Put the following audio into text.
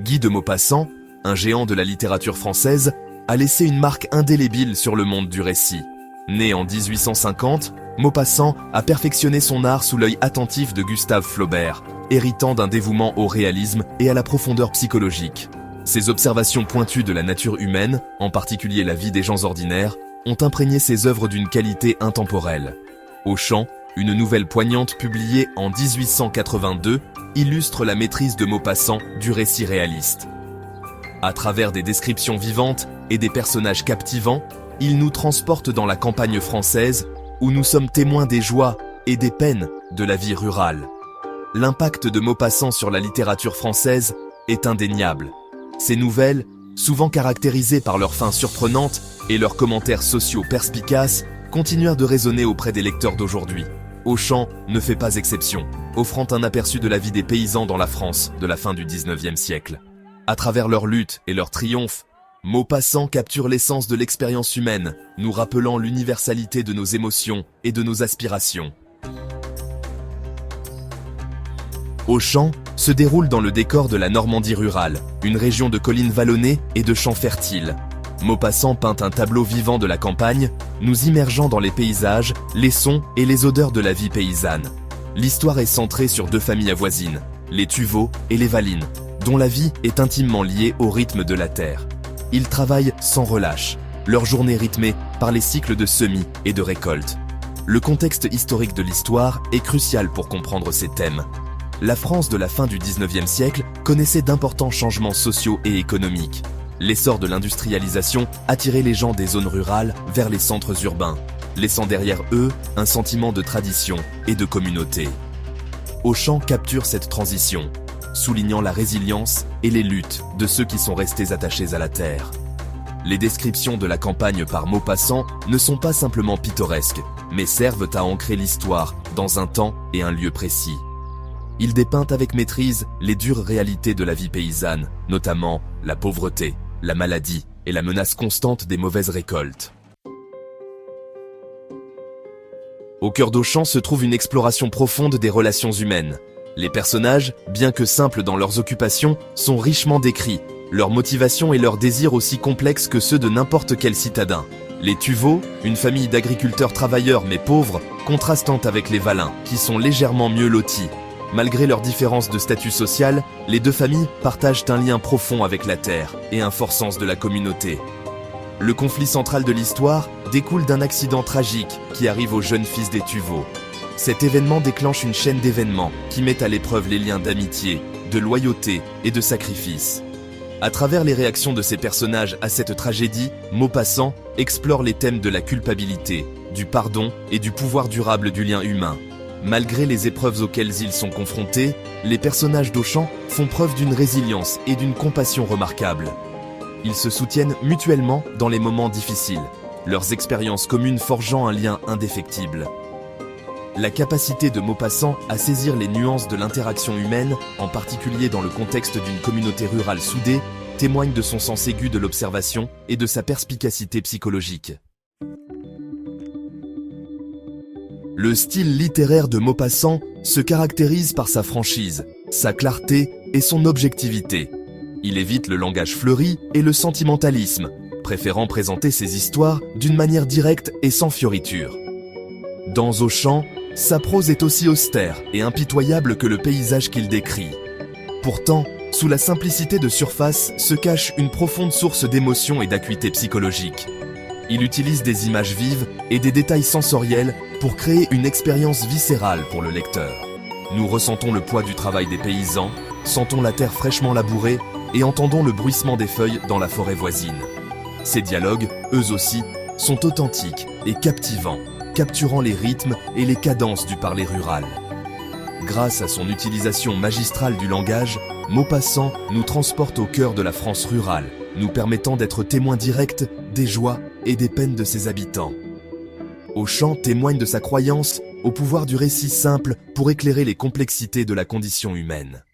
Guy de Maupassant, un géant de la littérature française, a laissé une marque indélébile sur le monde du récit. Né en 1850, Maupassant a perfectionné son art sous l'œil attentif de Gustave Flaubert, héritant d'un dévouement au réalisme et à la profondeur psychologique. Ses observations pointues de la nature humaine, en particulier la vie des gens ordinaires, ont imprégné ses œuvres d'une qualité intemporelle. Au Champ, une nouvelle poignante publiée en 1882 illustre la maîtrise de Maupassant du récit réaliste. À travers des descriptions vivantes et des personnages captivants, il nous transporte dans la campagne française où nous sommes témoins des joies et des peines de la vie rurale. L'impact de Maupassant sur la littérature française est indéniable. Ces nouvelles, souvent caractérisées par leur fin surprenante et leurs commentaires sociaux perspicaces, continuèrent de résonner auprès des lecteurs d'aujourd'hui. Au Champ ne fait pas exception, offrant un aperçu de la vie des paysans dans la France de la fin du XIXe siècle. À travers leurs luttes et leurs triomphes, Maupassant capture l'essence de l'expérience humaine, nous rappelant l'universalité de nos émotions et de nos aspirations. Au Champ se déroule dans le décor de la Normandie rurale, une région de collines vallonnées et de champs fertiles. Maupassant peint un tableau vivant de la campagne, nous immergeant dans les paysages, les sons et les odeurs de la vie paysanne. L'histoire est centrée sur deux familles avoisines, les Tuveaux et les Valines, dont la vie est intimement liée au rythme de la terre. Ils travaillent sans relâche, leur journée rythmée par les cycles de semis et de récolte. Le contexte historique de l'histoire est crucial pour comprendre ces thèmes. La France de la fin du XIXe siècle connaissait d'importants changements sociaux et économiques. L'essor de l'industrialisation attirait les gens des zones rurales vers les centres urbains, laissant derrière eux un sentiment de tradition et de communauté. Au Champ capture cette transition, soulignant la résilience et les luttes de ceux qui sont restés attachés à la terre. Les descriptions de la campagne par Maupassant ne sont pas simplement pittoresques, mais servent à ancrer l'histoire dans un temps et un lieu précis. Il dépeint avec maîtrise les dures réalités de la vie paysanne, notamment la pauvreté, la maladie et la menace constante des mauvaises récoltes. Au cœur d'Auchan se trouve une exploration profonde des relations humaines. Les personnages, bien que simples dans leurs occupations, sont richement décrits, leurs motivations et leurs désirs aussi complexes que ceux de n'importe quel citadin. Les Tuveaux, une famille d'agriculteurs travailleurs mais pauvres, contrastant avec les Valins, qui sont légèrement mieux lotis. Malgré leurs différences de statut social, les deux familles partagent un lien profond avec la terre et un fort sens de la communauté. Le conflit central de l'histoire découle d'un accident tragique qui arrive au jeune fils des Tuveaux. Cet événement déclenche une chaîne d'événements qui met à l'épreuve les liens d'amitié, de loyauté et de sacrifice. À travers les réactions de ces personnages à cette tragédie, Maupassant explore les thèmes de la culpabilité, du pardon et du pouvoir durable du lien humain. Malgré les épreuves auxquelles ils sont confrontés, les personnages d'Auchan font preuve d'une résilience et d'une compassion remarquables. Ils se soutiennent mutuellement dans les moments difficiles, leurs expériences communes forgeant un lien indéfectible. La capacité de Maupassant à saisir les nuances de l'interaction humaine, en particulier dans le contexte d'une communauté rurale soudée, témoigne de son sens aigu de l'observation et de sa perspicacité psychologique. Le style littéraire de Maupassant se caractérise par sa franchise, sa clarté et son objectivité. Il évite le langage fleuri et le sentimentalisme, préférant présenter ses histoires d'une manière directe et sans fioritures. Dans Auchan, sa prose est aussi austère et impitoyable que le paysage qu'il décrit. Pourtant, sous la simplicité de surface se cache une profonde source d'émotion et d'acuité psychologique. Il utilise des images vives et des détails sensoriels pour créer une expérience viscérale pour le lecteur. Nous ressentons le poids du travail des paysans, sentons la terre fraîchement labourée et entendons le bruissement des feuilles dans la forêt voisine. Ces dialogues, eux aussi, sont authentiques et captivants, capturant les rythmes et les cadences du parler rural. Grâce à son utilisation magistrale du langage, Maupassant nous transporte au cœur de la France rurale, nous permettant d'être témoins directs des joies et des peines de ses habitants. Auchan témoigne de sa croyance au pouvoir du récit simple pour éclairer les complexités de la condition humaine.